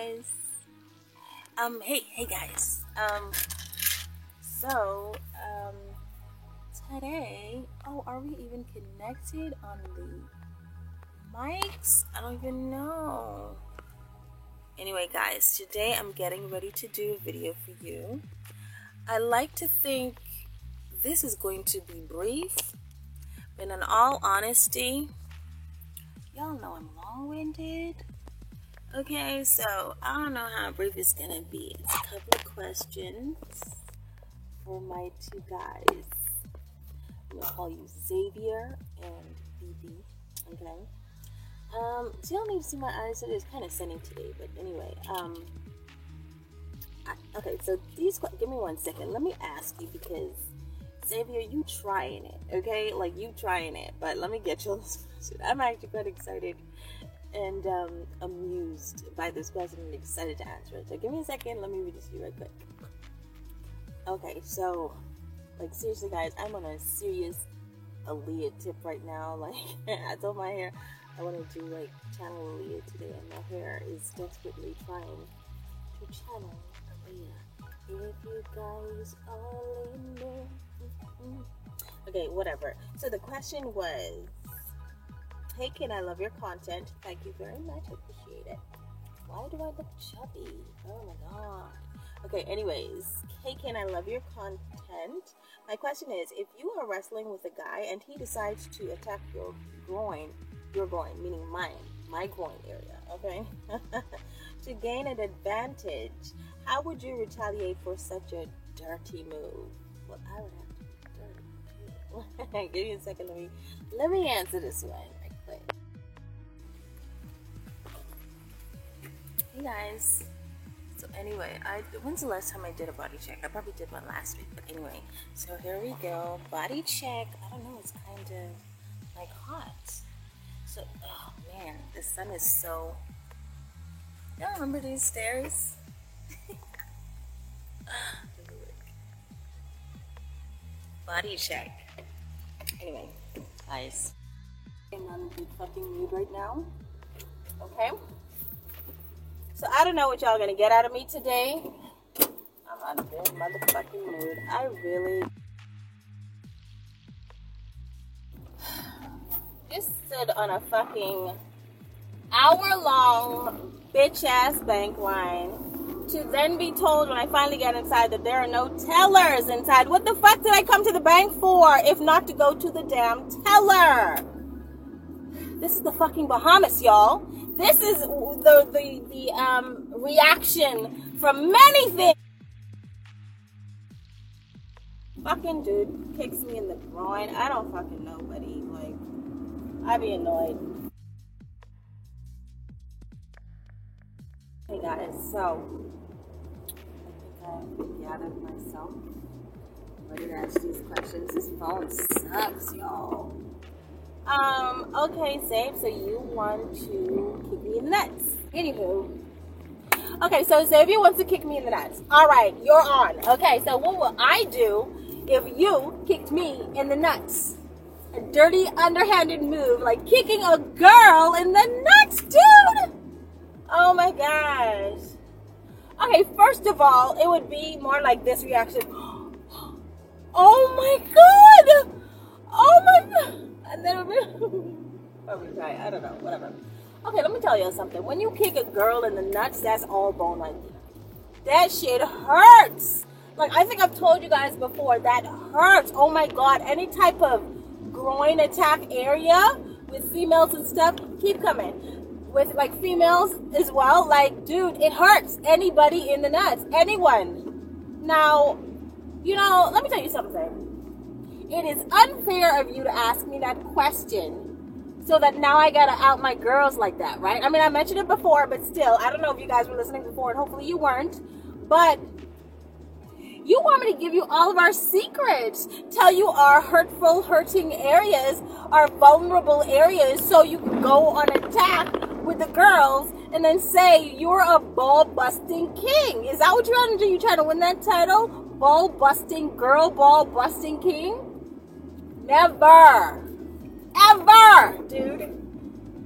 guys. Hey guys. So, today, are we even connected on the mics? I don't even know. Anyway, guys, today I'm getting ready to do a video for you. I like to think this is going to be brief, but in all honesty, y'all know I'm long-winded. Okay, so I don't know how brief it's gonna be. It's a couple of questions for my two guys. I'm gonna call you Xavier and BB. Okay. So y'all need to see my eyes. It is kind of sunny today, but anyway. Okay. So give me 1 second. Let me ask you because Xavier, you trying it, okay? Like you trying it, but let me get you on this question. I'm actually quite excited and amused by this question and excited to answer it. So give me a second, let me read this to you right quick. Okay, so like seriously guys, I'm on a serious Aaliyah tip right now. Like I told my hair I want to do like channel Aaliyah today, and my hair is desperately trying to channel Aaliyah. If you guys only knew. Okay, whatever. So the question was, hey Ken, I love your content. Thank you very much. I appreciate it. Why do I look chubby? Oh my god. Okay, anyways. Hey Ken, I love your content. My question is, if you are wrestling with a guy and he decides to attack your groin, meaning my groin area, okay? To gain an advantage, how would you retaliate for such a dirty move? Well, I would have to be dirty. Give me a second, let me answer this one. Hey guys, so anyway, when's the last time I did a body check? I probably did one last week, but anyway, so here we go, body check. I don't know, it's kind of like hot. So, oh man, the sun is so, y'all remember these stairs? Body check. Anyway, guys, I'm on a good fucking mood right now, okay? So I don't know what y'all gonna get out of me today. I'm on a good motherfucking mood. I really just stood on a fucking hour-long bitch-ass bank line to then be told when I finally get inside that there are no tellers inside. What the fuck did I come to the bank for if not to go to the damn teller? This is the fucking Bahamas, y'all. This is the reaction from many things. Fucking dude kicks me in the groin. I don't fucking know, buddy. Like, I'd be annoyed. Hey guys, so I think I've gathered myself. I'm ready to ask these questions. This phone sucks, y'all. Okay, Zabe, so you want to kick me in the nuts. Anywho. Okay, so Xavier wants to kick me in the nuts. Alright, you're on. Okay, so what will I do if you kicked me in the nuts? A dirty, underhanded move, like kicking a girl in the nuts, dude! Oh my gosh. Okay, first of all, it would be more like this reaction. Oh my god! Oh my god! And then I don't know, whatever. Okay, let me tell you something. When you kick a girl in the nuts, that's all bone like that shit hurts. Like, I think I've told you guys before, that hurts. Oh my god, any type of groin attack area with females and stuff, keep coming. With like females as well, like, dude, it hurts. Anybody in the nuts, anyone. Now, you know, let me tell you something. It is unfair of you to ask me that question so that now I gotta out my girls like that, right? I mean, I mentioned it before, but still, I don't know if you guys were listening before, and hopefully you weren't, but you want me to give you all of our secrets, tell you our hurting areas, our vulnerable areas, so you can go on attack with the girls and then say you're a ball-busting king. Is that what you're trying to do? You trying to win that title? Ball-busting girl, ball-busting king? Never. Ever, dude.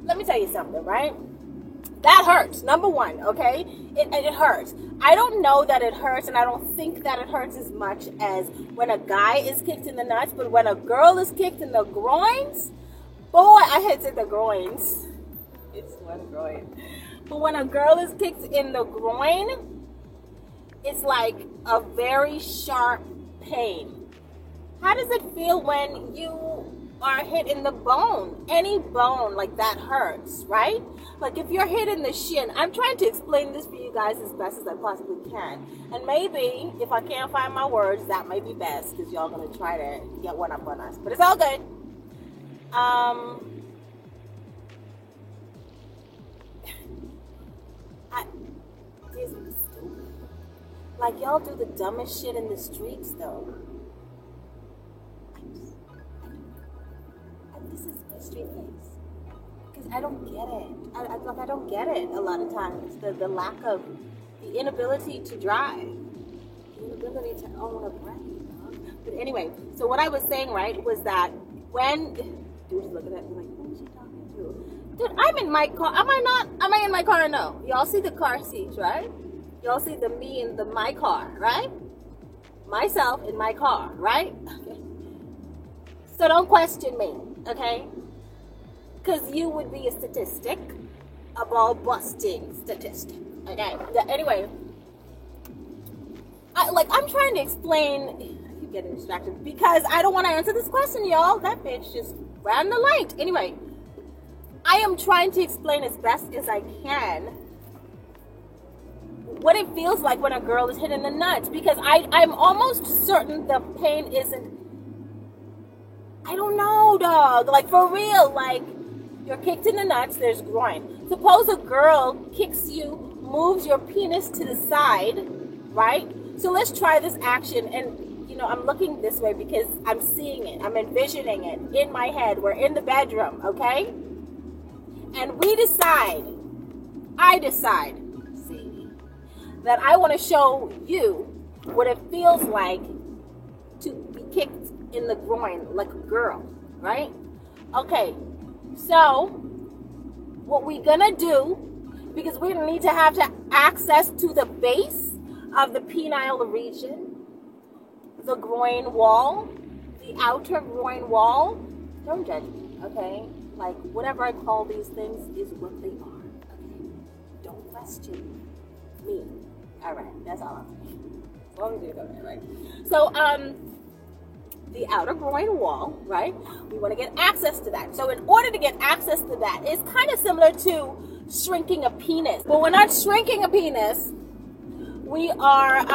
Let me tell you something, right? That hurts, number one, okay? It hurts. I don't know that it hurts, and I don't think that it hurts as much as when a guy is kicked in the nuts, but when a girl is kicked in the groins, boy, I had said the groins. It's one groin. But when a girl is kicked in the groin, it's like a very sharp pain. How does it feel when you are hit in the bone? Any bone like that hurts, right? Like if you're hit in the shin, I'm trying to explain this for you guys as best as I possibly can. And maybe if I can't find my words, that might be best because y'all gonna try to get one up on us. But it's all good. This is stupid. Like y'all do the dumbest shit in the streets though. This is my street face. Because I don't get it. I don't get it a lot of times. The lack of, the inability to drive. The inability to own a brand. But anyway, so what I was saying, right, was that when, dude's looking at me like, what is she talking to? Dude, I'm in my car. Am I in my car or no? Y'all see the car seats, right? Y'all see the me in my car, right? Myself in my car, right? Okay. So don't question me. Okay? Because you would be a statistic, a ball busting statistic. Okay? Anyway, I'm trying to explain. I keep getting distracted because I don't want to answer this question, y'all. That bitch just ran the light. Anyway, I am trying to explain as best as I can what it feels like when a girl is hit in the nuts because I'm almost certain the pain isn't. I don't know, dog. Like, for real. Like, you're kicked in the nuts, there's groin. Suppose a girl kicks you, moves your penis to the side, right? So let's try this action. And, you know, I'm looking this way because I'm seeing it. I'm envisioning it in my head. We're in the bedroom, okay? And I decide, see, that I want to show you what it feels like to be kicked in the groin like a girl, right? Okay, so what we're gonna do, because we're gonna need to have access to the base of the penile region, the groin wall, the outer groin wall. Don't judge me, okay? Like whatever I call these things is what they are. Okay, don't question me. All right, that's all I'm saying. As long as you know that, right? So the outer groin wall, right? We want to get access to that. So in order to get access to that, it's kind of similar to shrinking a penis. But we're not shrinking a penis. We are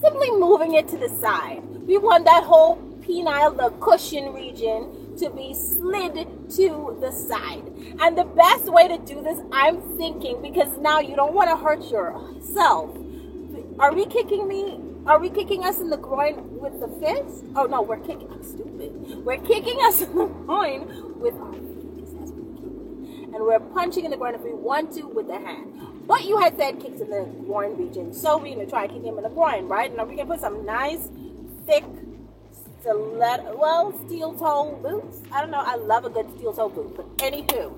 simply moving it to the side. We want that whole penile, the cushion region, to be slid to the side. And the best way to do this, I'm thinking, because now you don't want to hurt yourself. Are we kicking us in the groin with the fist? Oh no, I'm stupid. We're kicking us in the groin with our feet. That's what we're kicking. And we're punching in the groin if we want to with the hand. But you had said kicks in the groin region. So we're going to try kicking him in the groin, right? Now we can put some nice, thick, steel toe boots. I don't know. I love a good steel toe boot. But anywho,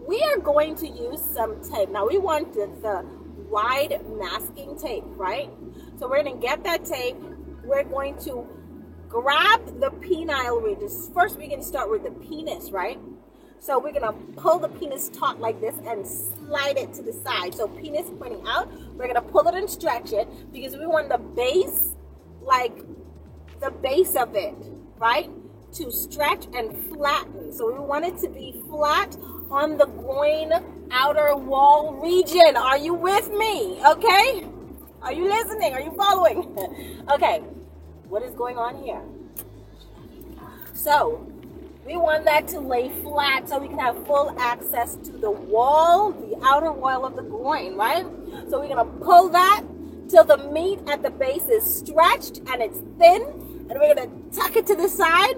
we are going to use some tape. Now we want the wide masking tape, right? So we're going to get that tape. We're going to grab the penile region. First, we're going to start with the penis, right? So we're going to pull the penis taut like this and slide it to the side. So penis pointing out. We're going to pull it and stretch it because we want the base, like the base of it, right, to stretch and flatten. So we want it to be flat on the groin outer wall region. Are you with me? Okay? Are you listening? Are you following? Okay. What is going on here? So we want that to lay flat so we can have full access to the wall, the outer wall of the groin, right? So we're going to pull that till the meat at the base is stretched and it's thin. And we're going to tuck it to the side.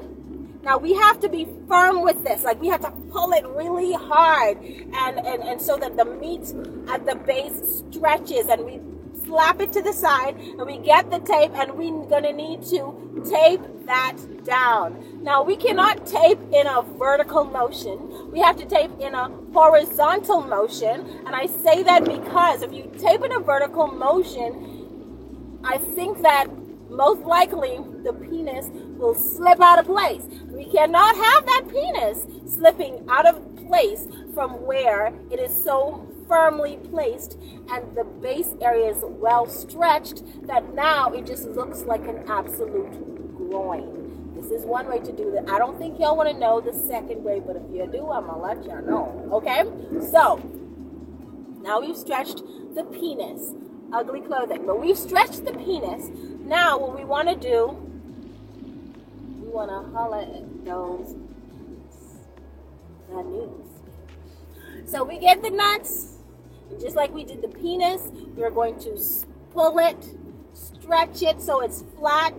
Now we have to be firm with this. Like we have to pull it really hard and so that the meat at the base stretches, and we slap it to the side and we get the tape, and we're going to need to tape that down. Now we cannot tape in a vertical motion. We have to tape in a horizontal motion. And I say that because if you tape in a vertical motion, I think that most likely the penis will slip out of place. We cannot have that penis slipping out of place from where it is so firmly placed and the base area is well stretched that now it just looks like an absolute groin. This is one way to do that. I don't think y'all want to know the second way, but if you do, I'm gonna let y'all know. Okay? So now we've stretched the penis. Ugly clothing, but we've stretched the penis. Now what we want to do, we want to holler at those nuts. So we get the nuts, and just like we did the penis, we're going to pull it, stretch it so it's flat,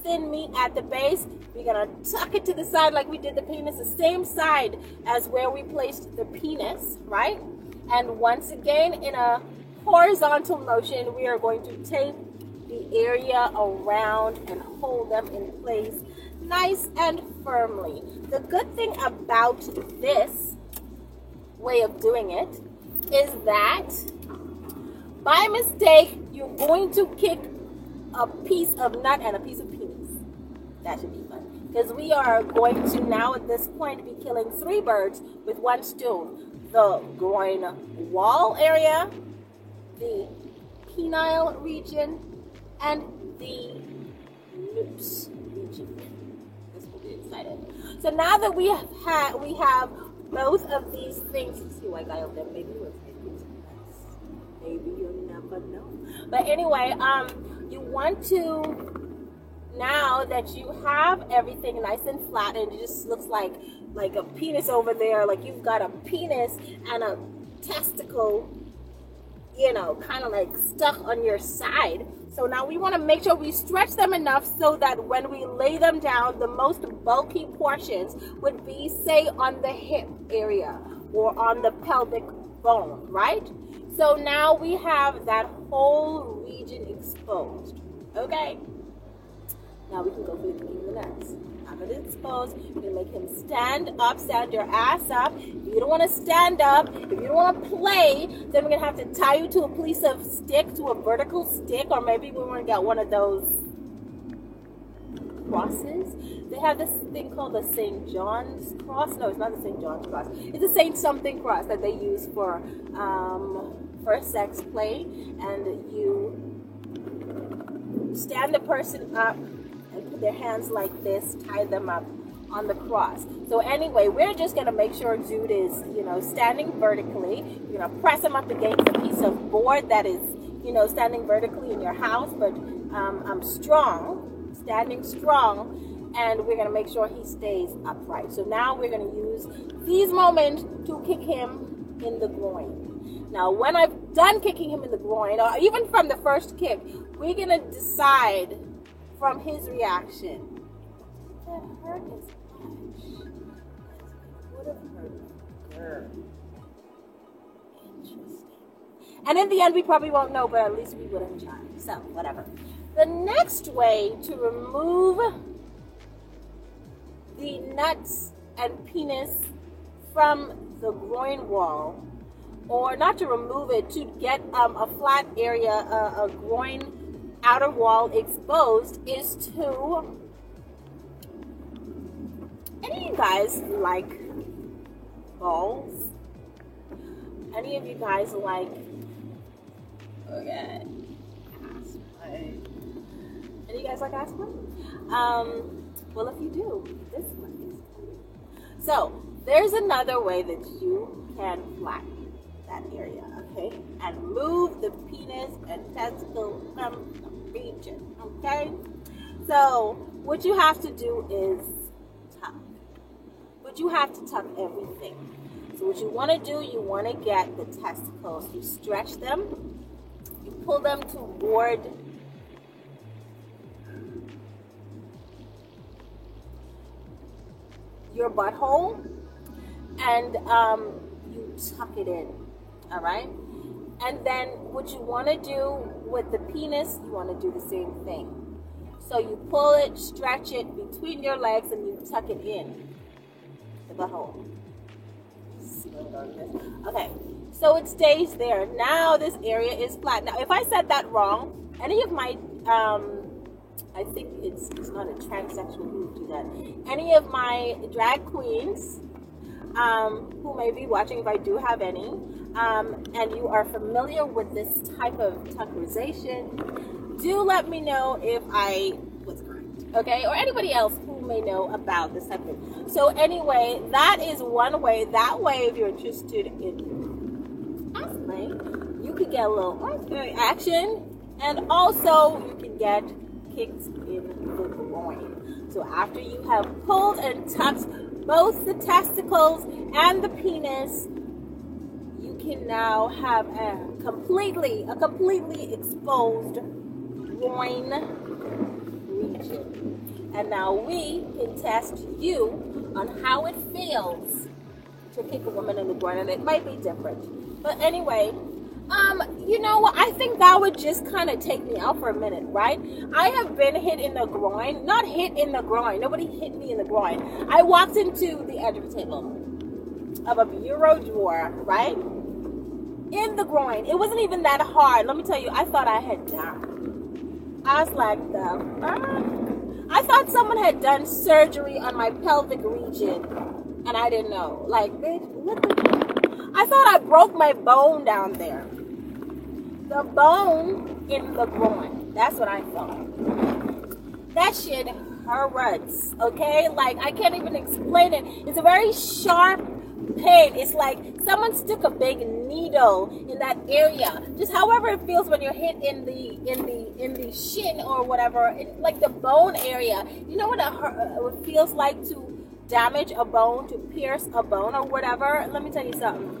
thin meat at the base. We're going to tuck it to the side like we did the penis, the same side as where we placed the penis, right? And once again, in a horizontal motion, we are going to tape the area around and hold them in place nice and firmly. The good thing about this way of doing it is that by mistake, you're going to kick a piece of nut and a piece of penis. That should be fun. Because we are going to now at this point be killing 3 birds with 1 stone. The groin wall area, the penile region, and the noose region. This will be exciting. So now that we have both of these things. You see white guy over there? Maybe we're maybe you'll never know. But anyway, you want to, now that you have everything nice and flat and it just looks like a penis over there, like you've got a penis and a testicle, you know, kind of like stuck on your side. So now we want to make sure we stretch them enough so that when we lay them down, the most bulky portions would be, say, on the hip area or on the pelvic bone, right? So now we have that whole region exposed, okay? Now we can go for the nuts. Have it exposed. You're going to make him stand up, stand your ass up. If you don't want to stand up, if you don't want to play, then we're going to have to tie you to a piece of stick, to a vertical stick, or maybe we want to get one of those crosses. They have this thing called the St. John's cross. No, it's not the St. John's cross. It's the St. something cross that they use for sex play. And you stand the person up and put their hands like this, tie them up on the cross. So anyway, we're just going to make sure dude is, standing vertically. You're going to press him up against a piece of board that is, standing vertically in your house, but I'm standing strong, and we're going to make sure he stays upright. So now we're going to use these moments to kick him in the groin. Now, when I've done kicking him in the groin, or even from the first kick, we're going to decide from his reaction. That hurt as much. Would have hurt her. Interesting. And in the end, we probably won't know, but at least we would have tried. So, whatever. The next way to remove the nuts and penis from the groin wall, or not to remove it, to get a flat area, a groin outer wall exposed, is to, any of you guys like balls? Any of you guys like, okay, aspirin? Any of you guys like aspirin? Well, if you do, this one is cool. So there's another way that you can flatten that area, okay, and move the penis and testicle from the region, okay? So what you have to do is tuck. But you have to tuck everything. So what you want to do, you want to get the testicles. You stretch them. You pull them toward your butthole, and you tuck it in, all right? And then what you want to do with the penis, you want to do the same thing. So you pull it, stretch it between your legs, and you tuck it in the butthole. Okay, so it stays there. Now this area is flat. Now, if I said that wrong, any of my, I think it's not a transsexual who would do that. Any of my drag queens who may be watching, if I do have any, and you are familiar with this type of tuckerization, do let me know if I was correct, okay? Or anybody else who may know about this type of thing. So anyway, that is one way. That way, if you're interested in wrestling, you can get a little action, and also you can get kicked in the groin. So after you have pulled and tucked both the testicles and the penis, you can now have a completely exposed groin region. And now we can test you on how it feels to kick a woman in the groin, and it might be different. But anyway, you know what? I think that would just kind of take me out for a minute, right? I have been hit in the groin. Not hit in the groin. Nobody hit me in the groin. I walked into the edge of a table of a bureau drawer, right? In the groin. It wasn't even that hard. Let me tell you, I thought I had died. I was like, I thought someone had done surgery on my pelvic region, and I didn't know. Like, bitch, what the... I thought I broke my bone down there. The bone in the groin. That's what I thought. That shit hurts, okay? Like, I can't even explain it. It's a very sharp pain. It's like someone stuck a big needle in that area. Just however it feels when you're hit in the shin or whatever, like the bone area. You know what it feels like to damage a bone, to pierce a bone or whatever? Let me tell you something.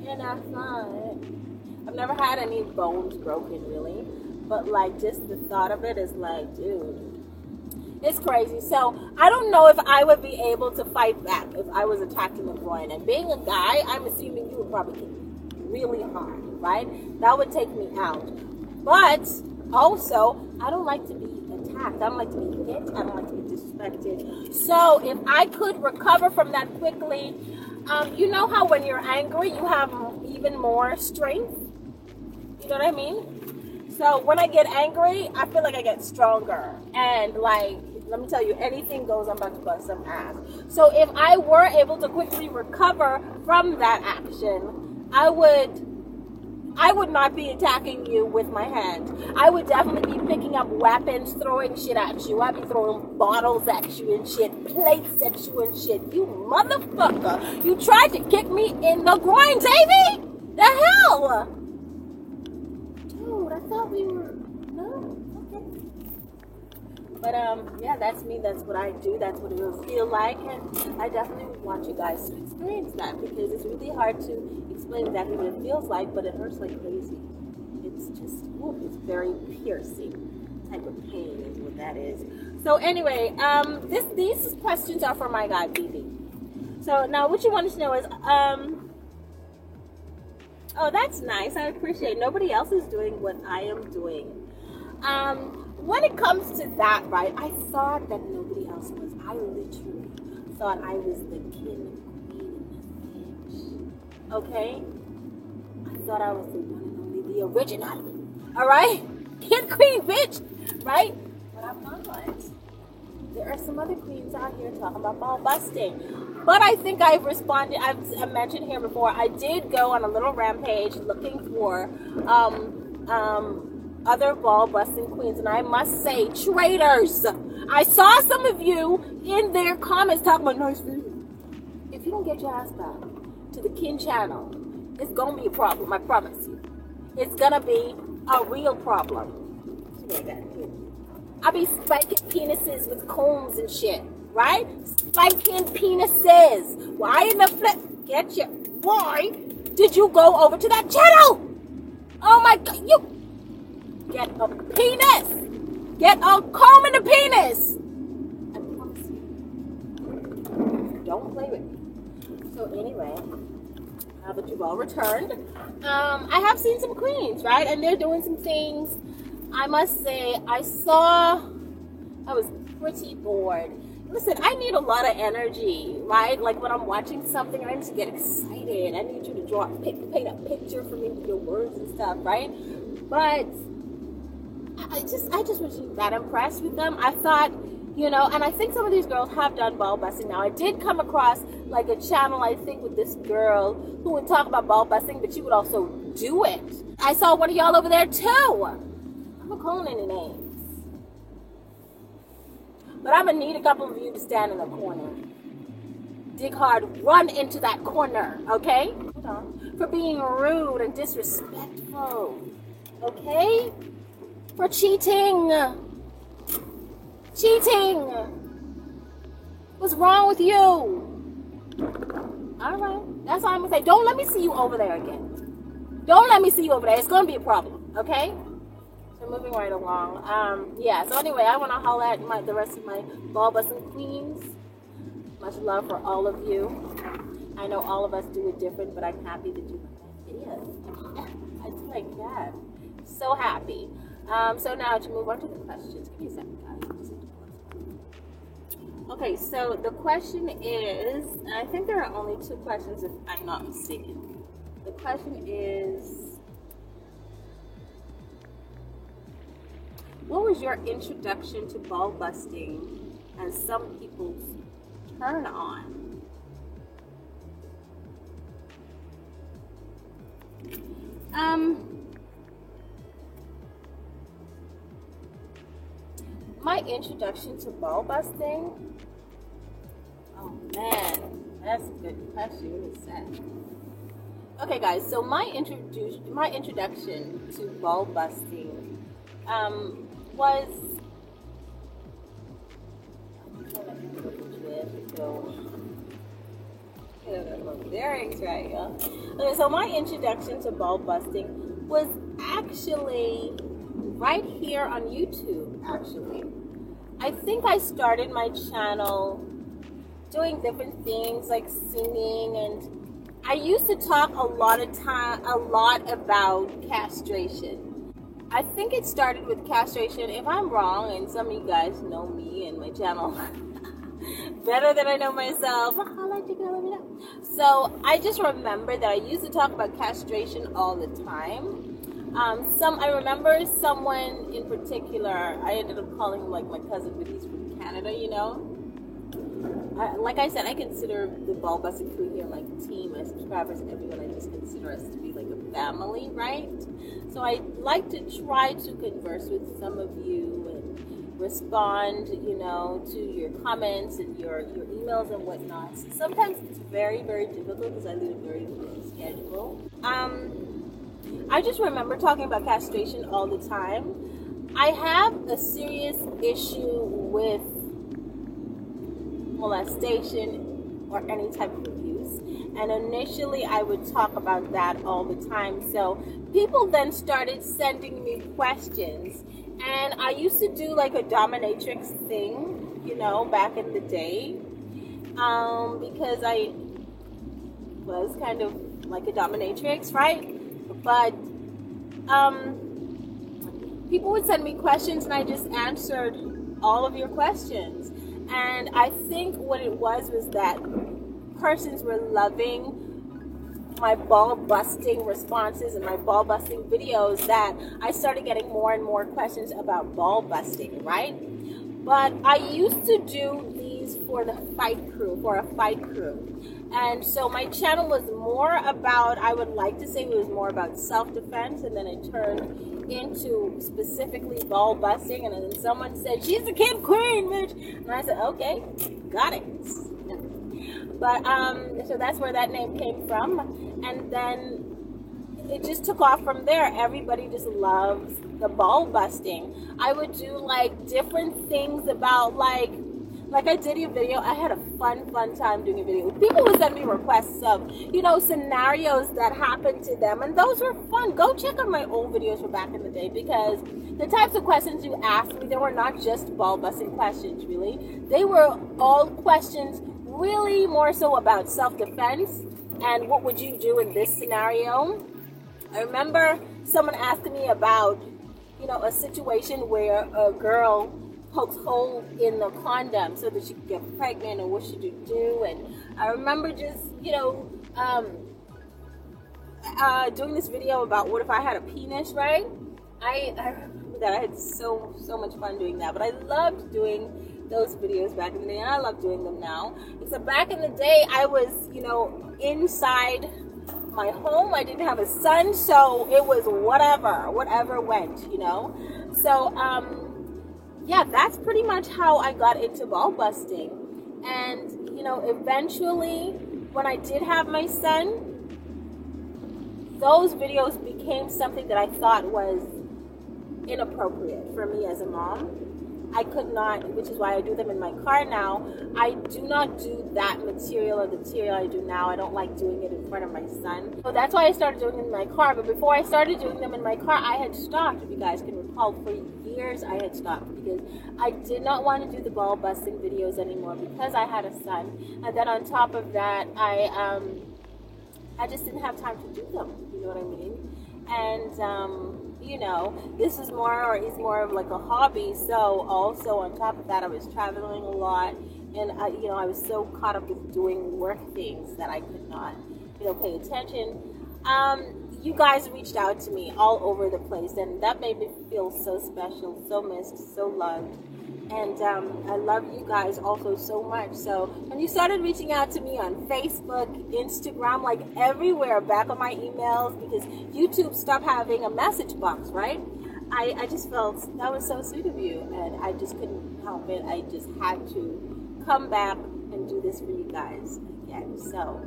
You're not fine. I've never had any bones broken, really, but like just the thought of it is like, dude, it's crazy. So I don't know if I would be able to fight back if I was attacked in the groin. And being a guy, I'm assuming you would probably kick me really hard, right? That would take me out. But also, I don't like to be attacked. I don't like to be hit. I don't like to be disrespected. So if I could recover from that quickly, you know how when you're angry, you have even more strength? You know what I mean? So when I get angry, I feel like I get stronger. And like, let me tell you, anything goes, I'm about to bust some ass. So if I were able to quickly recover from that action, I would not be attacking you with my hand. I would definitely be picking up weapons, throwing shit at you. I'd be throwing bottles at you and shit, plates at you and shit. You motherfucker. You tried to kick me in the groin, Davey? The hell? Dude, I thought we were... No? Okay. But, yeah, that's me. That's what I do. That's what it will feel like. And I definitely would want you guys to experience that, because it's really hard to explain exactly what it feels like, but it hurts like crazy. It's just, it's very piercing type of pain is what that is. So anyway, these questions are for my guy, BB. So now what you want to know is, oh, that's nice. I appreciate it. Nobody else is doing what I am doing. When it comes to that, right, I thought that nobody else was. I literally thought I was the king queen, bitch. Okay? I thought I was the one and only, the original. Alright? King queen, bitch! Right? But I'm not. There are some other queens out here talking about ball busting. But I think I've responded. I've mentioned here before, I did go on a little rampage looking for other ball busting queens, and I must say, traitors. I saw some of you in their comments talking about nice video. If you don't get your ass back to the Kin channel, it's gonna be a problem. I promise you. It's gonna be a real problem. I be spiking penises with combs and shit, right? Spiking penises. Why in the flip? Get your. Why did you go over to that channel? Oh my God, you. Get a penis! Get a comb in the penis! I promise you. Don't play with me. So anyway, now that you've all returned, I have seen some queens, right? And they're doing some things. I must say, I saw I was pretty bored. Listen, I need a lot of energy, right? Like when I'm watching something, I need to get excited. I need you to paint a picture for me with your words and stuff, right? But I just wasn't that impressed with them. I thought, you know, and I think some of these girls have done ball busting now. I did come across like a channel, I think, with this girl who would talk about ball busting, but she would also do it. I saw one of y'all over there too. I'm not calling any names. But I'm gonna need a couple of you to stand in the corner. Dig hard, run into that corner, okay? Hold on. For being rude and disrespectful, okay? For cheating. Cheating. What's wrong with you? All right, that's all I'm gonna say. Don't let me see you over there again. Don't let me see you over there. It's gonna be a problem, okay? So moving right along. Yeah, so anyway, I want to holler at the rest of my ball busting queens. Much love for all of you. I know all of us do it different, but I'm happy that you like that video. I do like that. So happy. So now to move on to the questions. Give me a second, guys. Okay, so the question is, and I think there are only 2 questions if I'm not mistaken. The question is, what was your introduction to ball busting and some people's turn on? My introduction to ball busting? Oh man, that's a good question. What is that? Okay, guys. So my introduction to ball busting was bearings right, y'all. Okay, so my introduction to ball busting was actually right here on YouTube. Actually, I think I started my channel doing different things like singing, and I used to talk a lot about castration. I think it started with castration. If I'm wrong, and some of you guys know me and my channel better than I know myself, I'll let you go, let me know. So I just remember that I used to talk about castration all the time. I remember someone in particular, I ended up calling him like my cousin, but he's from Canada, you know. Like I said, I consider the ball busting crew here like a team. My subscribers and everyone, I just consider us to be like a family, right? So I like to try to converse with some of you and respond, you know, to your comments and your emails and whatnot. So sometimes it's very, very difficult because I lead a very busy schedule. I just remember talking about castration all the time. I have a serious issue with molestation or any type of abuse, and initially I would talk about that all the time. So people then started sending me questions, and I used to do like a dominatrix thing, you know, back in the day, because I was kind of like a dominatrix, right? But people would send me questions and I just answered all of your questions. And I think what it was that persons were loving my ball busting responses and my ball busting videos, that I started getting more and more questions about ball busting, right? But I used to do these for a fight crew. And so my channel was more about, I would like to say it was more about self-defense, and then it turned into specifically ball busting. And then someone said, she's the kid queen, bitch. And I said, okay, got it. But so that's where that name came from. And then it just took off from there. Everybody just loves the ball busting. I would do like different things about like I did a video. I had a fun time doing a video. People would send me requests of, you know, scenarios that happened to them, and those were fun. Go check out my old videos from back in the day, because the types of questions you asked me, they were not just ball busting questions, really. They were all questions really more so about self-defense and what would you do in this scenario. I remember someone asking me about, you know, a situation where a girl pokes hole in the condom so that she could get pregnant, and what should you do? And I remember just, doing this video about what if I had a penis, right? I remember that I had so much fun doing that, but I loved doing those videos back in the day, and I love doing them now. Except back in the day, I was, inside my home. I didn't have a son, so it was whatever went, So, yeah, that's pretty much how I got into ball busting. And, eventually, when I did have my son, those videos became something that I thought was inappropriate for me as a mom. I could not, which is why I do them in my car now. I do not do that material or the material I do now. I don't like doing it in front of my son. So that's why I started doing it in my car. But before I started doing them in my car, I had stopped. If you guys can recall, for years I had stopped because I did not want to do the ball busting videos anymore because I had a son. And then on top of that, I just didn't have time to do them. You know what I mean? And, this is more of like a hobby. So also on top of that, I was traveling a lot, and I was so caught up with doing work things that I could not, pay attention. You guys reached out to me all over the place, and that made me feel so special, so missed, so loved. And I love you guys also so much. So when you started reaching out to me on Facebook, Instagram, like everywhere, back on my emails, because YouTube stopped having a message box, right? I just felt that was so sweet of you, and I just couldn't help it. I just had to come back and do this for you guys again. So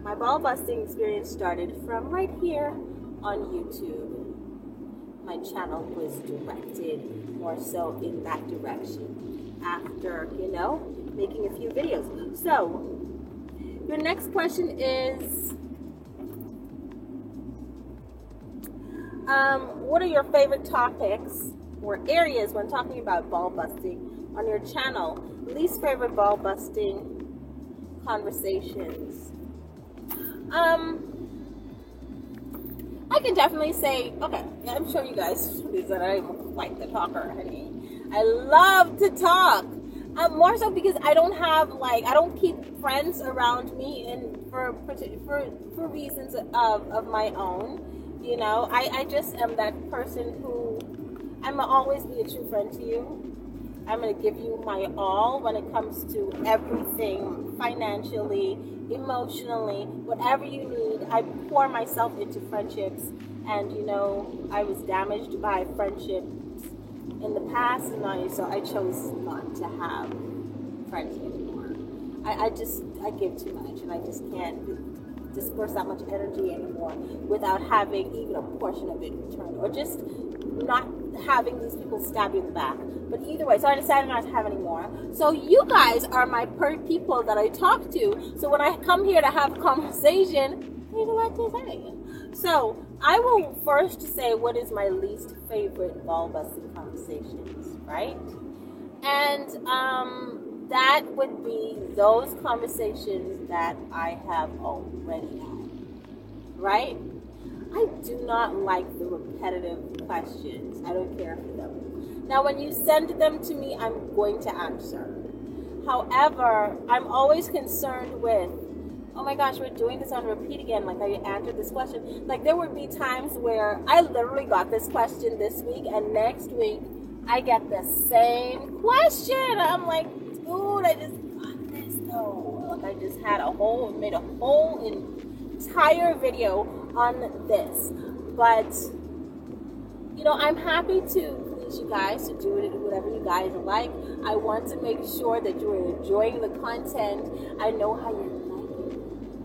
my ball busting experience started from right here on YouTube. My channel was directed more so in that direction after, making a few videos. So, your next question is, what are your favorite topics or areas when talking about ball busting on your channel? Least favorite ball busting conversations. I can definitely say, okay, I'm sure you guys that I'm quite the talker, honey. I love to talk. More so because I don't keep friends around me, and for reasons of my own. I just am that person who, I'm gonna always be a true friend to you. I'm gonna give you my all when it comes to everything, financially, emotionally, whatever you need. I pour myself into friendships, and I was damaged by friendships in the past, and so I chose not to have friends anymore. I give too much, and I just can't disperse that much energy anymore without having even a portion of it returned, or just not having these people stab you in the back. But either way, so I decided not to have any more. So you guys are my people that I talk to. So when I come here to have a conversation, here's what to say. So I will first say what is my least favorite ball busting conversations, right? And that would be those conversations that I have already had, right? I do not like the repetitive questions. I don't care for them. Now, when you send them to me, I'm going to answer. However, I'm always concerned with, oh my gosh, we're doing this on repeat again. Like, I answered this question. Like, there would be times where I literally got this question this week, and next week I get the same question. I'm like, dude, I just got this though. Like, I just made a whole entire video on this. But, I'm happy to please you guys, to do it whatever you guys like. I want to make sure that you're enjoying the content. I know how you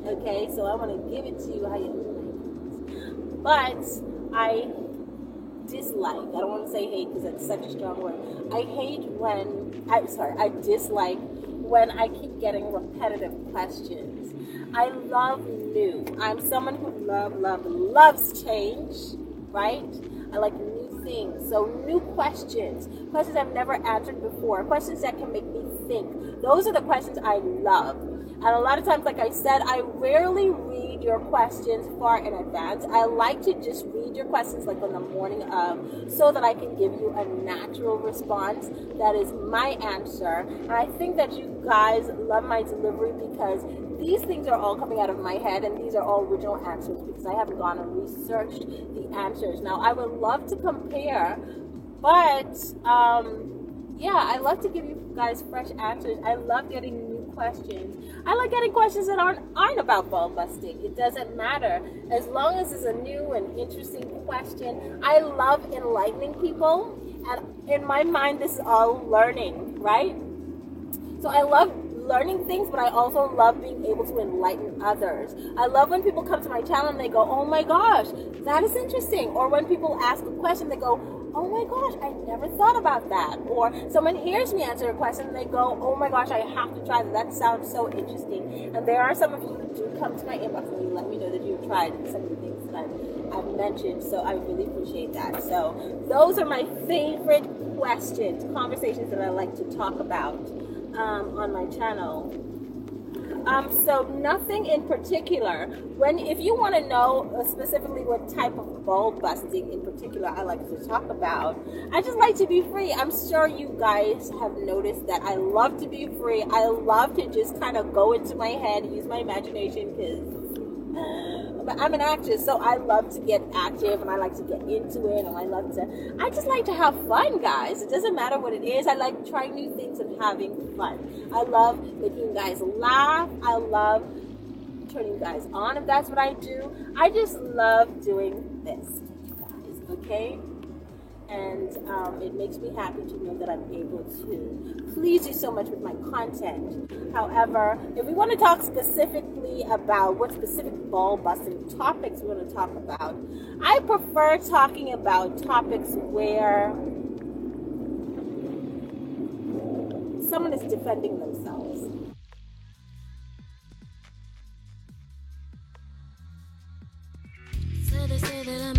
like it. Okay, so I want to give it to you how you like it. But I dislike, I don't want to say hate because that's such a strong word. I dislike when I keep getting repetitive questions. I love new. I'm someone who loves change, right? I like new things. So new questions I've never answered before, questions that can make me think. Those are the questions I love. And a lot of times, like I said, I rarely read your questions far in advance. I like to just read your questions like on the morning of, so that I can give you a natural response that is my answer. And I think that you guys love my delivery because these things are all coming out of my head, and these are all original answers because I haven't gone and researched the answers. Now, I would love to compare, but yeah, I love to give you guys fresh answers. I love getting new questions. I like getting questions that aren't about ball busting. It doesn't matter. As long as it's a new and interesting question. I love enlightening people. And in my mind, this is all learning, right? So I love learning things, but I also love being able to enlighten others. I love when people come to my channel and they go, oh my gosh, that is interesting. Or when people ask a question, they go, oh my gosh, I never thought about that. Or someone hears me answer a question and they go, oh my gosh, I have to try that. That sounds so interesting. And there are some of you who do come to my inbox and you let me know that you've tried some of the things that I've mentioned. So I really appreciate that. So those are my favorite questions, conversations that I like to talk about on my channel. So nothing in particular. If you want to know specifically what type of ball busting in particular I like to talk about, I just like to be free. I'm sure you guys have noticed that I love to be free. I love to just kind of go into my head, use my imagination, because I'm an actress, so I love to get active and I like to get into it, and I just like to have fun, guys. It doesn't matter what it is. I like trying new things and having fun. I love making you guys laugh. I love turning you guys on if that's what I do. I just love doing this, guys, okay? And it makes me happy to know that I'm able to please you so much with my content. However, if we want to talk specifically about what specific ball busting topics we want to talk about, I prefer talking about topics where someone is defending themselves. So they say that I'm